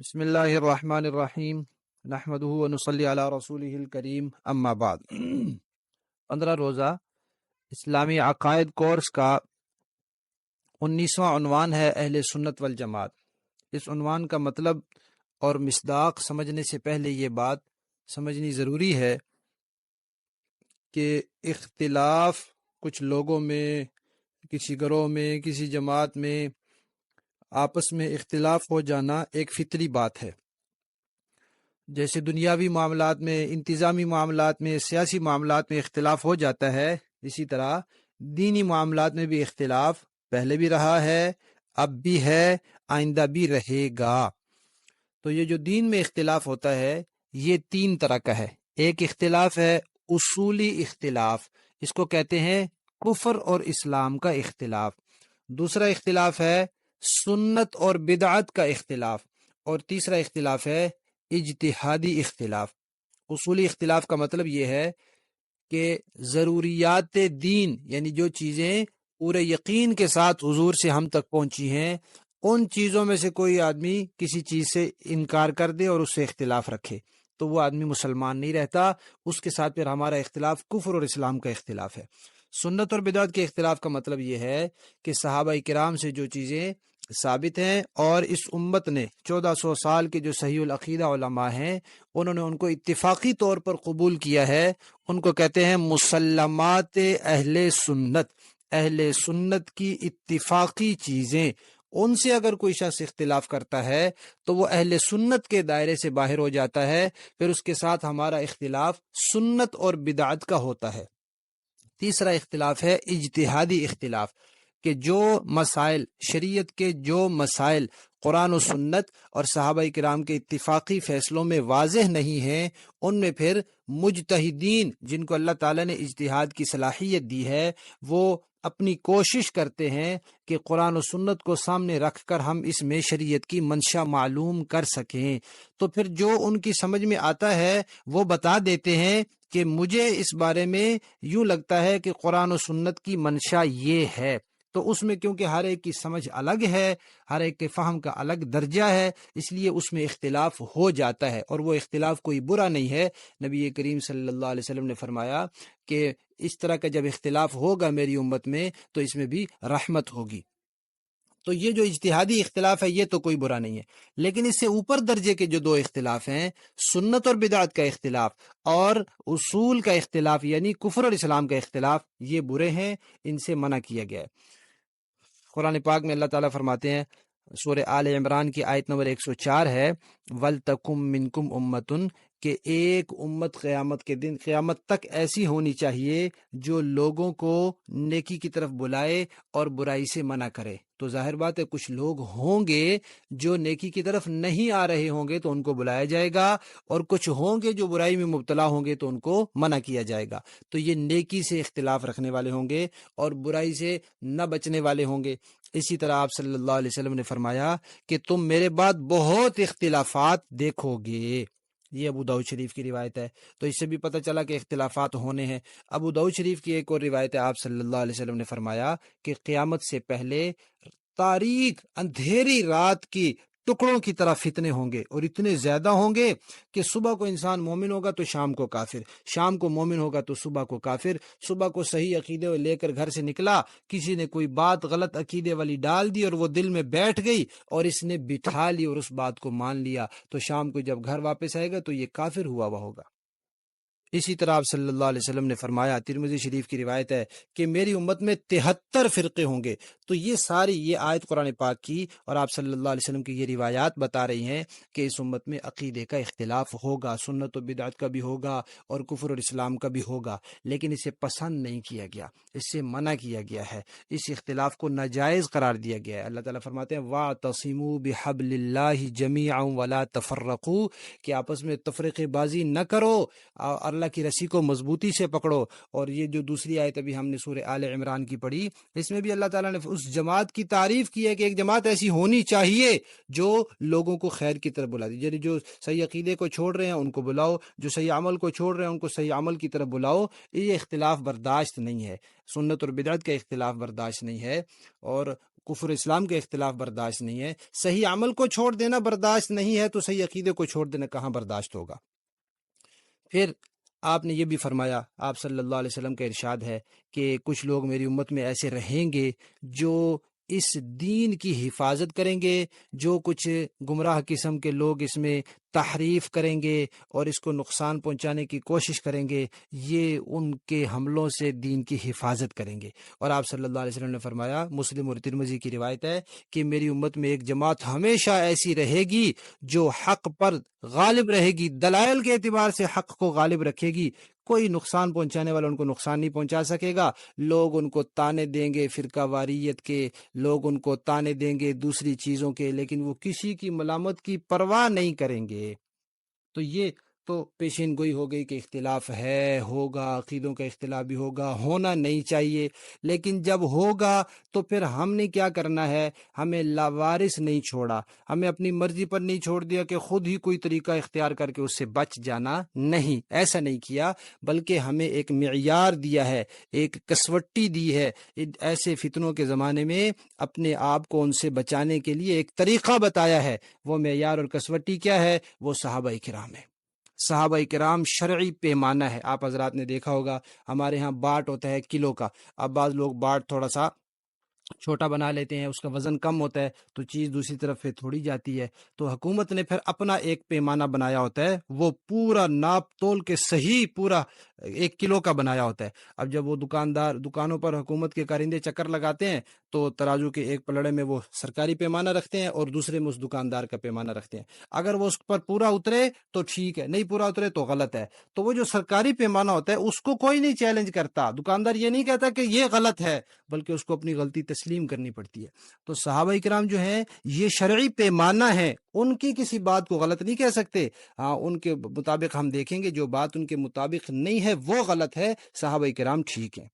بسم اللہ الرحمن الرحیم نحمدہ ونصلی علی رسولہ الکریم اما بعد 15 روزہ اسلامی عقائد کورس کا 19واں عنوان ہے اہل سنت والجماعت۔ اس عنوان کا مطلب اور مصداق سمجھنے سے پہلے یہ بات سمجھنی ضروری ہے کہ اختلاف کچھ لوگوں میں، کسی گروہ میں، کسی جماعت میں آپس میں اختلاف ہو جانا ایک فطری بات ہے۔ جیسے دنیاوی معاملات میں، انتظامی معاملات میں، سیاسی معاملات میں اختلاف ہو جاتا ہے، اسی طرح دینی معاملات میں بھی اختلاف پہلے بھی رہا ہے، اب بھی ہے، آئندہ بھی رہے گا۔ تو یہ جو دین میں اختلاف ہوتا ہے یہ 3 طرح کا ہے۔ ایک اختلاف ہے اصولی اختلاف، اس کو کہتے ہیں کفر اور اسلام کا اختلاف۔ دوسرا اختلاف ہے سنت اور بدعت کا اختلاف، اور تیسرا اختلاف ہے اجتہادی اختلاف۔ اصولی اختلاف کا مطلب یہ ہے کہ ضروریات دین، یعنی جو چیزیں پورے یقین کے ساتھ حضور سے ہم تک پہنچی ہیں، ان چیزوں میں سے کوئی آدمی کسی چیز سے انکار کر دے اور اس سے اختلاف رکھے تو وہ آدمی مسلمان نہیں رہتا، اس کے ساتھ پھر ہمارا اختلاف کفر اور اسلام کا اختلاف ہے۔ سنت اور بدعت کے اختلاف کا مطلب یہ ہے کہ صحابہ کرام سے جو چیزیں ثابت ہیں اور اس امت نے 1400 سال کے جو صحیح العقیدہ علماء ہیں انہوں نے ان کو اتفاقی طور پر قبول کیا ہے، ان کو کہتے ہیں مسلمات اہل سنت۔ اہل سنت کی اتفاقی چیزیں، ان سے اگر کوئی شخص اختلاف کرتا ہے تو وہ اہل سنت کے دائرے سے باہر ہو جاتا ہے، پھر اس کے ساتھ ہمارا اختلاف سنت اور بدعت کا ہوتا ہے۔ تیسرا اختلاف ہے اجتہادی اختلاف، کہ جو مسائل شریعت کے جو مسائل قرآن و سنت اور صحابہ کرام کے اتفاقی فیصلوں میں واضح نہیں ہیں، ان میں پھر مجتہدین جن کو اللہ تعالیٰ نے اجتہاد کی صلاحیت دی ہے، وہ اپنی کوشش کرتے ہیں کہ قرآن و سنت کو سامنے رکھ کر ہم اس میں شریعت کی منشا معلوم کر سکیں۔ تو پھر جو ان کی سمجھ میں آتا ہے وہ بتا دیتے ہیں کہ مجھے اس بارے میں یوں لگتا ہے کہ قرآن و سنت کی منشا یہ ہے۔ تو اس میں کیونکہ ہر ایک کی سمجھ الگ ہے، ہر ایک کے فہم کا الگ درجہ ہے، اس لیے اس میں اختلاف ہو جاتا ہے، اور وہ اختلاف کوئی برا نہیں ہے۔ نبی کریم صلی اللہ علیہ وسلم نے فرمایا کہ اس طرح کا جب اختلاف ہوگا میری امت میں تو اس میں بھی رحمت ہوگی۔ تو یہ جو اجتہادی اختلاف ہے یہ تو کوئی برا نہیں ہے، لیکن اس سے اوپر درجے کے جو 2 اختلاف ہیں، سنت اور بدعت کا اختلاف اور اصول کا اختلاف یعنی کفر اور اسلام کا اختلاف، یہ برے ہیں، ان سے منع کیا گیا ہے۔ قرآن پاک میں اللہ تعالیٰ فرماتے ہیں، سورہ آل عمران کی آیت نمبر 104 ہے، وَلْتَكُمْ مِنْكُمْ أُمَّةٌ، کہ ایک امت قیامت کے دن، قیامت تک ایسی ہونی چاہیے جو لوگوں کو نیکی کی طرف بلائے اور برائی سے منع کرے۔ تو ظاہر بات ہے کچھ لوگ ہوں گے جو نیکی کی طرف نہیں آ رہے ہوں گے تو ان کو بلایا جائے گا، اور کچھ ہوں گے جو برائی میں مبتلا ہوں گے تو ان کو منع کیا جائے گا۔ تو یہ نیکی سے اختلاف رکھنے والے ہوں گے اور برائی سے نہ بچنے والے ہوں گے۔ اسی طرح آپ صلی اللہ علیہ وسلم نے فرمایا کہ تم میرے بعد بہت اختلافات دیکھو گے۔ یہ ابو داؤد شریف کی روایت ہے، تو اس سے بھی پتہ چلا کہ اختلافات ہونے ہیں۔ ابو داؤد شریف کی ایک اور روایت ہے، آپ صلی اللہ علیہ وسلم نے فرمایا کہ قیامت سے پہلے تاریک اندھیری رات کی ٹکڑوں کی طرح فتنے ہوں گے، اور اتنے زیادہ ہوں گے کہ صبح کو انسان مومن ہوگا تو شام کو کافر، شام کو مومن ہوگا تو صبح کو کافر، صبح کو صحیح عقیدے لے کر گھر سے نکلا، کسی نے کوئی بات غلط عقیدے والی ڈال دی اور وہ دل میں بیٹھ گئی اور اس نے بٹھا لی اور اس بات کو مان لیا، تو شام کو جب گھر واپس آئے گا تو یہ کافر ہوا ہوگا۔ اسی طرح آپ صلی اللہ علیہ وسلم نے فرمایا، ترمذی شریف کی روایت ہے کہ میری امت میں 73 فرقے ہوں گے۔ تو یہ ساری یہ آیت قرآن پاک کی اور آپ صلی اللہ علیہ وسلم کی یہ روایات بتا رہی ہیں کہ اس امت میں عقیدے کا اختلاف ہوگا، سنت و بدعت کا بھی ہوگا اور کفر اور اسلام کا بھی ہوگا، لیکن اسے پسند نہیں کیا گیا، اس سے منع کیا گیا ہے، اس اختلاف کو ناجائز قرار دیا گیا ہے۔ اللہ تعالیٰ فرماتے ہیں وَاعْتَصِمُوا بِحَبْلِ اللَّهِ جَمِيعًا وَلَا تَفَرَّقُوا، کہ آپس میں تفرقے بازی نہ کرو، اللہ کی رسی کو مضبوطی سے پکڑو۔ اور یہ جو دوسری آیت ابھی ہم نے سورہ آل عمران کی پڑھی، اس میں بھی اللہ تعالیٰ نے اس جماعت کی تعریف کی ہے کہ ایک جماعت ایسی ہونی چاہیے جو لوگوں کو خیر کی طرف بلاتی، یعنی جو صحیح عقیدے کو چھوڑ رہے ہیں ان کو بلاؤ، جو صحیح عمل کو چھوڑ رہے ہیں ان کو صحیح عمل کی طرف بلاؤ۔ یہ اختلاف برداشت نہیں ہے، سنت اور بدعت کا اختلاف برداشت نہیں ہے، اور کفر اسلام کے اختلاف برداشت نہیں ہے، صحیح عمل کو چھوڑ دینا برداشت نہیں ہے، تو صحیح عقیدے کو چھوڑ دینا کہاں برداشت ہوگا؟ پھر آپ نے یہ بھی فرمایا، آپ صلی اللہ علیہ وسلم کا ارشاد ہے کہ کچھ لوگ میری امت میں ایسے رہیں گے جو اس دین کی حفاظت کریں گے، جو کچھ گمراہ قسم کے لوگ اس میں تحریف کریں گے اور اس کو نقصان پہنچانے کی کوشش کریں گے، یہ ان کے حملوں سے دین کی حفاظت کریں گے۔ اور آپ صلی اللہ علیہ وسلم نے فرمایا، مسلم اور ترمذی کی روایت ہے کہ میری امت میں ایک جماعت ہمیشہ ایسی رہے گی جو حق پر غالب رہے گی، دلائل کے اعتبار سے حق کو غالب رکھے گی، کوئی نقصان پہنچانے والا ان کو نقصان نہیں پہنچا سکے گا۔ لوگ ان کو تانے دیں گے فرقہ واریت کے، لوگ ان کو تانے دیں گے دوسری چیزوں کے، لیکن وہ کسی کی ملامت کی پرواہ نہیں کریں گے۔ تو یہ تو پیشین گوئی ہو گئی کہ اختلاف ہے، ہوگا، عقیدوں کا اختلاف بھی ہوگا، ہونا نہیں چاہیے، لیکن جب ہوگا تو پھر ہم نے کیا کرنا ہے؟ ہمیں لاوارث نہیں چھوڑا، ہمیں اپنی مرضی پر نہیں چھوڑ دیا کہ خود ہی کوئی طریقہ اختیار کر کے اس سے بچ جانا، نہیں، ایسا نہیں کیا، بلکہ ہمیں ایک معیار دیا ہے، ایک کسوٹی دی ہے، ایسے فتنوں کے زمانے میں اپنے آپ کو ان سے بچانے کے لیے ایک طریقہ بتایا ہے۔ وہ معیار اور کسوٹی کیا ہے؟ وہ صحابہ کرام ہے۔ صحابہ کرام شرعی پیمانہ ہے۔ آپ حضرات نے دیکھا ہوگا ہمارے ہاں باٹ ہوتا ہے کلو کا، اب بعض لوگ باٹ تھوڑا سا چھوٹا بنا لیتے ہیں، اس کا وزن کم ہوتا ہے تو چیز دوسری طرف پھر تھوڑی جاتی ہے، تو حکومت نے پھر اپنا ایک پیمانہ بنایا ہوتا ہے، وہ پورا ناپ تول کے صحیح پورا 1 کلو کا بنایا ہوتا ہے۔ اب جب وہ دکانوں پر حکومت کے کارندے چکر لگاتے ہیں تو ترازو کے ایک پلڑے میں وہ سرکاری پیمانہ رکھتے ہیں اور دوسرے میں اس دکاندار کا پیمانہ رکھتے ہیں، اگر وہ اس پر پورا اترے تو ٹھیک ہے، نہیں پورا اترے تو غلط ہے۔ تو وہ جو سرکاری پیمانہ ہوتا ہے اس کو کوئی نہیں چیلنج کرتا، دکاندار یہ نہیں کہتا کہ یہ غلط ہے، بلکہ اس کو اپنی غلطی تسلیم کرنی پڑتی ہے۔ تو صحابہ کرام جو ہیں یہ شرعی پیمانہ ہیں، ان کی کسی بات کو غلط نہیں کہہ سکتے، ہاں ان کے مطابق ہم دیکھیں گے جو بات ان کے مطابق نہیں ہے وہ غلط ہے، صحابہ کرام ٹھیک ہیں۔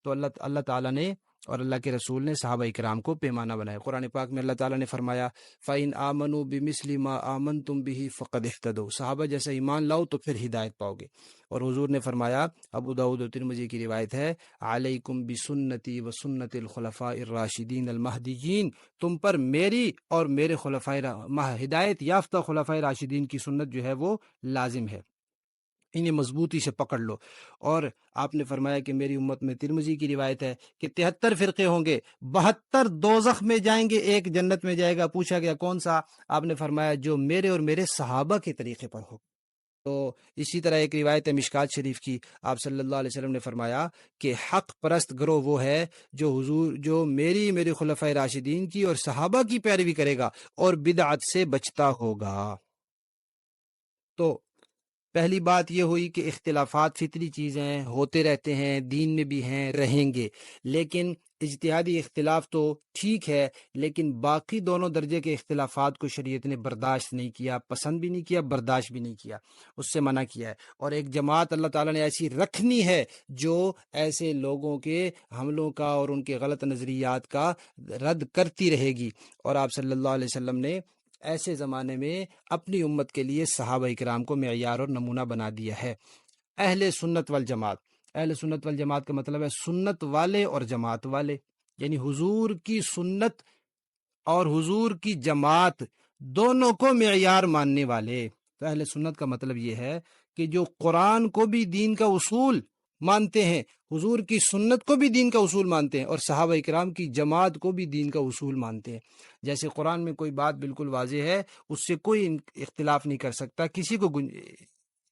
تو اللہ تعالیٰ نے اور اللہ کے رسول نے صحابہ کرام کو پیمانہ بنایا۔ قرآن پاک میں اللہ تعالیٰ نے فرمایا فَإِنْ آمَنُوا بِمِثْلِ مَا آمَنْتُمْ بِهِ فَقَدِ اهْتَدَوْا، صحابہ جیسا ایمان لاؤ تو پھر ہدایت پاؤ گے۔ اور حضور نے فرمایا، ابو داؤد و ترمذی کی روایت ہے، علیکم بسنتی و سنت الخلفاء الراشدین المہدیین، تم پر میری اور میرے ہدایت یافتہ خلفائے راشدین کی سنت جو ہے وہ لازم ہے، انہیں مضبوطی سے پکڑ لو۔ اور آپ نے فرمایا کہ میری امت میں، ترمذی کی روایت ہے کہ 73 فرقے ہوں گے، 72 دوزخ میں جائیں گے، ایک جنت میں جائے گا۔ پوچھا گیا کون سا؟ آپ نے فرمایا جو میرے اور میرے صحابہ کے طریقے پر ہو۔ تو اسی طرح ایک روایت ہے مشکات شریف کی، آپ صلی اللہ علیہ وسلم نے فرمایا کہ حق پرست گروہ وہ ہے جو میری خلفائے راشدین کی اور صحابہ کی پیروی کرے گا اور بدعت سے بچتا ہوگا۔ تو پہلی بات یہ ہوئی کہ اختلافات فطری چیزیں ہوتے رہتے ہیں، دین میں بھی ہیں، رہیں گے، لیکن اجتہادی اختلاف تو ٹھیک ہے، لیکن باقی دونوں درجے کے اختلافات کو شریعت نے برداشت نہیں کیا، پسند بھی نہیں کیا، برداشت بھی نہیں کیا، اس سے منع کیا ہے۔ اور ایک جماعت اللہ تعالیٰ نے ایسی رکھنی ہے جو ایسے لوگوں کے حملوں کا اور ان کے غلط نظریات کا رد کرتی رہے گی۔ اور آپ صلی اللہ علیہ وسلم نے ایسے زمانے میں اپنی امت کے لیے صحابہ کرام کو معیار اور نمونہ بنا دیا ہے۔ اہل سنت والجماعت، اہل سنت والجماعت کا مطلب ہے سنت والے اور جماعت والے، یعنی حضور کی سنت اور حضور کی جماعت دونوں کو معیار ماننے والے۔ تو اہل سنت کا مطلب یہ ہے کہ جو قرآن کو بھی دین کا اصول مانتے ہیں، حضور کی سنت کو بھی دین کا اصول مانتے ہیں، اور صحابہ کرام کی جماعت کو بھی دین کا اصول مانتے ہیں۔ جیسے قرآن میں کوئی بات بالکل واضح ہے، اس سے کوئی اختلاف نہیں کر سکتا، کسی کو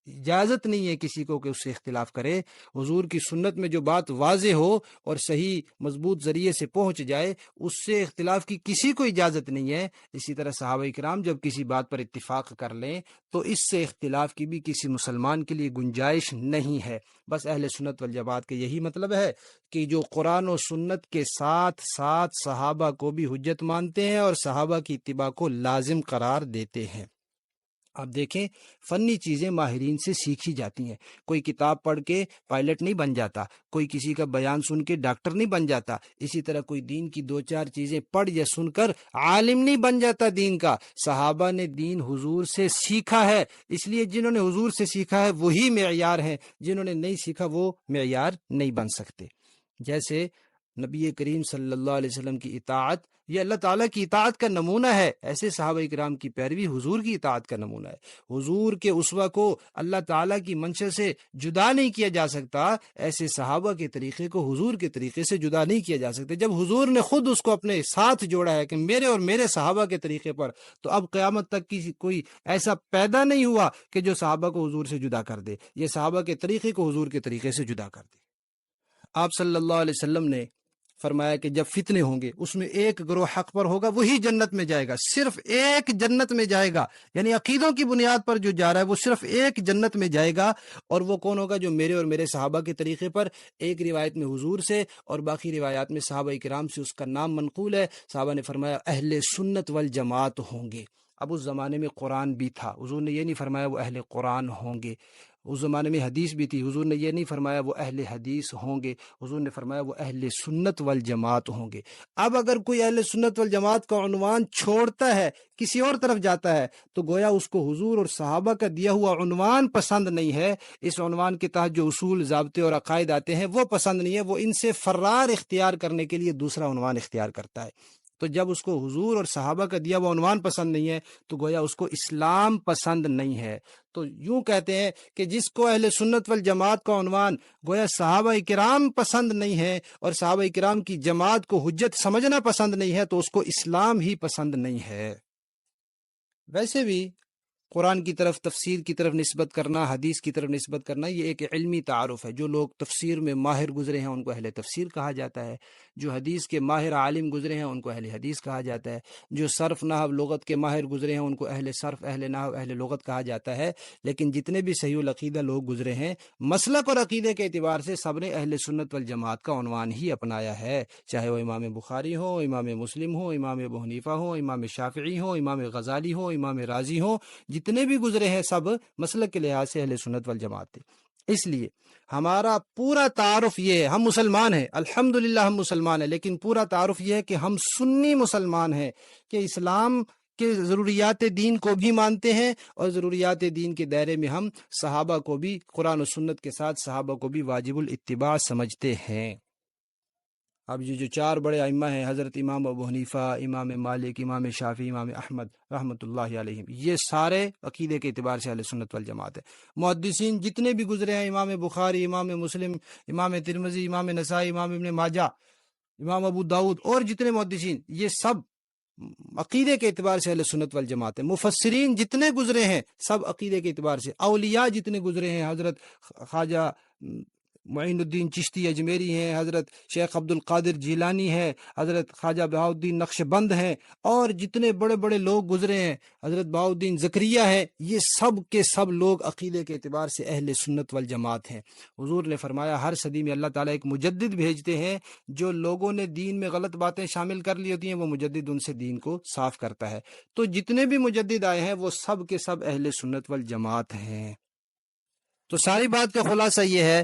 اجازت نہیں ہے کسی کو کہ اس سے اختلاف کرے۔ حضور کی سنت میں جو بات واضح ہو اور صحیح مضبوط ذریعے سے پہنچ جائے، اس سے اختلاف کی کسی کو اجازت نہیں ہے۔ اسی طرح صحابہ کرام جب کسی بات پر اتفاق کر لیں تو اس سے اختلاف کی بھی کسی مسلمان کے لیے گنجائش نہیں ہے۔ بس اہل سنت والجماعت کا یہی مطلب ہے کہ جو قرآن و سنت کے ساتھ ساتھ صحابہ کو بھی حجت مانتے ہیں اور صحابہ کی اتباع کو لازم قرار دیتے ہیں۔ آپ دیکھیں، فنی چیزیں ماہرین سے سیکھی جاتی ہیں، کوئی کتاب پڑھ کے پائلٹ نہیں بن جاتا، کوئی کسی کا بیان سن کے ڈاکٹر نہیں بن جاتا، اسی طرح کوئی دین کی 2-4 چیزیں پڑھ یا سن کر عالم نہیں بن جاتا دین کا۔ صحابہ نے دین حضور سے سیکھا ہے، اس لیے جنہوں نے حضور سے سیکھا ہے وہی معیار ہیں، جنہوں نے نہیں سیکھا وہ معیار نہیں بن سکتے۔ جیسے نبی کریم صلی اللہ علیہ وسلم کی اطاعت یہ اللہ تعالیٰ کی اطاعت کا نمونہ ہے، ایسے صحابہ کرام کی پیروی حضور کی اطاعت کا نمونہ ہے۔ حضور کے اسوہ کو اللہ تعالیٰ کی منشا سے جدا نہیں کیا جا سکتا، ایسے صحابہ کے طریقے کو حضور کے طریقے سے جدا نہیں کیا جا سکتا۔ جب حضور نے خود اس کو اپنے ساتھ جوڑا ہے کہ میرے اور میرے صحابہ کے طریقے پر، تو اب قیامت تک کی کوئی ایسا پیدا نہیں ہوا کہ جو صحابہ کو حضور سے جدا کر دے، یہ صحابہ کے طریقے کو حضور کے طریقے سے جدا کر دے۔ آپ صلی اللہ علیہ وسلم نے فرمایا کہ جب فتنے ہوں گے اس میں ایک گروہ حق پر ہوگا، وہی جنت میں جائے گا، صرف ایک جنت میں جائے گا، یعنی عقیدوں کی بنیاد پر جو جا رہا ہے وہ صرف ایک جنت میں جائے گا، اور وہ کون ہوگا؟ جو میرے اور میرے صحابہ کے طریقے پر، ایک روایت میں حضور سے اور باقی روایات میں صحابہ کرام سے اس کا نام منقول ہے۔ صحابہ نے فرمایا اہل سنت والجماعت ہوں گے۔ اب اس زمانے میں قرآن بھی تھا، حضور نے یہ نہیں فرمایا وہ اہل قرآن ہوں گے۔ اس زمانے میں حدیث بھی تھی، حضور نے یہ نہیں فرمایا وہ اہل حدیث ہوں گے، حضور نے فرمایا وہ اہل سنت والجماعت ہوں گے۔ اب اگر کوئی اہل سنت والجماعت کا عنوان چھوڑتا ہے، کسی اور طرف جاتا ہے، تو گویا اس کو حضور اور صحابہ کا دیا ہوا عنوان پسند نہیں ہے، اس عنوان کے تحت جو اصول، ضابطے اور عقائد آتے ہیں وہ پسند نہیں ہے، وہ ان سے فرار اختیار کرنے کے لیے دوسرا عنوان اختیار کرتا ہے۔ تو جب اس کو حضور اور صحابہ کا دیا وہ عنوان پسند نہیں ہے تو گویا اس کو اسلام پسند نہیں ہے۔ تو یوں کہتے ہیں کہ جس کو اہل سنت والجماعت کا عنوان گویا صحابہ کرام پسند نہیں ہے اور صحابہ کرام کی جماعت کو حجت سمجھنا پسند نہیں ہے، تو اس کو اسلام ہی پسند نہیں ہے۔ ویسے بھی قرآن کی طرف، تفسیر کی طرف نسبت کرنا، حدیث کی طرف نسبت کرنا، یہ ایک علمی تعارف ہے۔ جو لوگ تفسیر میں ماہر گزرے ہیں ان کو اہل تفسیر کہا جاتا ہے، جو حدیث کے ماہر عالم گزرے ہیں ان کو اہل حدیث کہا جاتا ہے، جو صرف نحو لغت کے ماہر گزرے ہیں ان کو اہل صرف، اہل نحو، اہل لغت کہا جاتا ہے۔ لیکن جتنے بھی صحیح العقیدہ لوگ گزرے ہیں مسلک اور عقیدے کے اعتبار سے سب نے اہل سنت والجماعت کا عنوان ہی اپنایا ہے، چاہے وہ امام بخاری ہو، امام مسلم ہو، امام ابو حنیفہ ہو، امام شافعی ہو، امام غزالی ہو، امام رازی ہو، جتنے بھی گزرے ہیں سب مسلک کے لحاظ سے اہل سنت والجماعت تھے۔ اس لیے ہمارا پورا تعارف یہ ہے، ہم مسلمان ہیں، الحمدللہ ہم مسلمان ہیں، لیکن پورا تعارف یہ ہے کہ ہم سنی مسلمان ہیں، کہ اسلام کے ضروریات دین کو بھی مانتے ہیں اور ضروریات دین کے دائرے میں ہم صحابہ کو بھی، قرآن و سنت کے ساتھ صحابہ کو بھی واجب الاتباع سمجھتے ہیں۔ اب یہ جو چار بڑے ائمہ ہیں، حضرت امام ابو حنیفہ، امام مالک، امام شافعی، امام احمد رحمۃ اللہ علیہم، یہ سارے عقیدے کے اعتبار سے اہل سنت والجماعت ہے۔ محدثین جتنے بھی گزرے ہیں، امام بخاری، امام مسلم، امام ترمذی، امام نسائی، امام ابن ماجہ، امام ابو داؤد، اور جتنے محدثین، یہ سب عقیدے کے اعتبار سے اہل سنت والجماعت ہے۔ مفسرین جتنے گزرے ہیں سب عقیدے کے اعتبار سے، اولیاء جتنے گزرے ہیں، حضرت خواجہ معین الدین چشتی اجمیری ہیں، حضرت شیخ عبد القادر جیلانی ہے، حضرت خواجہ بہاؤالدین نقش بند ہیں، اور جتنے بڑے بڑے لوگ گزرے ہیں، حضرت بہاؤالدین زکریا ہے، یہ سب کے سب لوگ عقیدے کے اعتبار سے اہل سنت والجماعت ہیں۔ حضور نے فرمایا ہر صدی میں اللہ تعالیٰ ایک مجدد بھیجتے ہیں، جو لوگوں نے دین میں غلط باتیں شامل کر لی ہوتی ہیں وہ مجدد ان سے دین کو صاف کرتا ہے۔ تو جتنے بھی مجدد آئے ہیں وہ سب کے سب اہل سنت والجماعت ہیں۔ تو ساری بات کا خلاصہ یہ ہے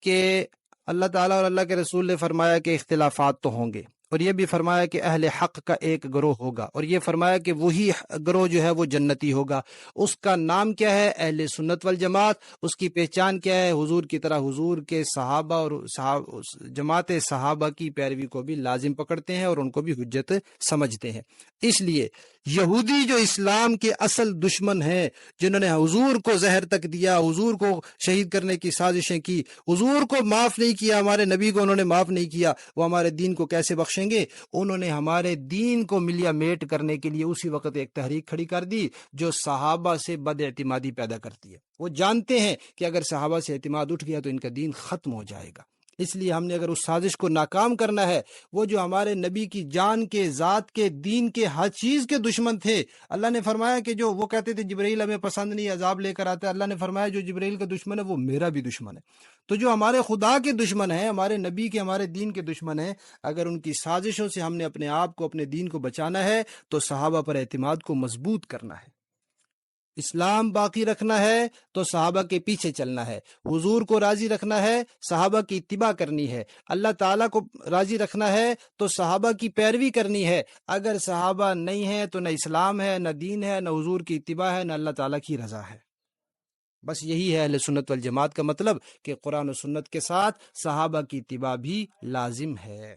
کہ اللہ تعالیٰ اور اللہ کے رسول نے فرمایا کہ اختلافات تو ہوں گے، اور یہ بھی فرمایا کہ اہل حق کا ایک گروہ ہوگا، اور یہ فرمایا کہ وہی گروہ جو ہے وہ جنتی ہوگا۔ اس کا نام کیا ہے؟ اہل سنت والجماعت۔ اس کی پہچان کیا ہے؟ حضور کی طرح حضور کے صحابہ اور جماعت صحابہ کی پیروی کو بھی لازم پکڑتے ہیں اور ان کو بھی حجت سمجھتے ہیں۔ اس لیے یہودی جو اسلام کے اصل دشمن ہیں، جنہوں نے حضور کو زہر تک دیا، حضور کو شہید کرنے کی سازشیں کی، حضور کو معاف نہیں کیا، ہمارے نبی کو انہوں نے معاف نہیں کیا، وہ ہمارے دین کو کیسے بخشیں گے؟ انہوں نے ہمارے دین کو ملیا میٹ کرنے کے لیے اسی وقت ایک تحریک کھڑی کر دی جو صحابہ سے بد اعتمادی پیدا کرتی ہے۔ وہ جانتے ہیں کہ اگر صحابہ سے اعتماد اٹھ گیا تو ان کا دین ختم ہو جائے گا۔ اس لیے ہم نے اگر اس سازش کو ناکام کرنا ہے، وہ جو ہمارے نبی کی جان کے، ذات کے، دین کے، ہر چیز کے دشمن تھے، اللہ نے فرمایا کہ جو وہ کہتے تھے جبرائیل ہمیں پسند نہیں، عذاب لے کر آتا ہے، اللہ نے فرمایا جو جبرائیل کا دشمن ہے وہ میرا بھی دشمن ہے۔ تو جو ہمارے خدا کے دشمن ہیں، ہمارے نبی کے، ہمارے دین کے دشمن ہیں، اگر ان کی سازشوں سے ہم نے اپنے آپ کو، اپنے دین کو بچانا ہے تو صحابہ پر اعتماد کو مضبوط کرنا ہے۔ اسلام باقی رکھنا ہے تو صحابہ کے پیچھے چلنا ہے، حضور کو راضی رکھنا ہے، صحابہ کی اتباع کرنی ہے، اللہ تعالیٰ کو راضی رکھنا ہے تو صحابہ کی پیروی کرنی ہے۔ اگر صحابہ نہیں ہیں تو نہ اسلام ہے، نہ دین ہے، نہ حضور کی اتباع ہے، نہ اللہ تعالیٰ کی رضا ہے۔ بس یہی ہے اہل سنت والجماعت کا مطلب، کہ قرآن و سنت کے ساتھ صحابہ کی اتباع بھی لازم ہے۔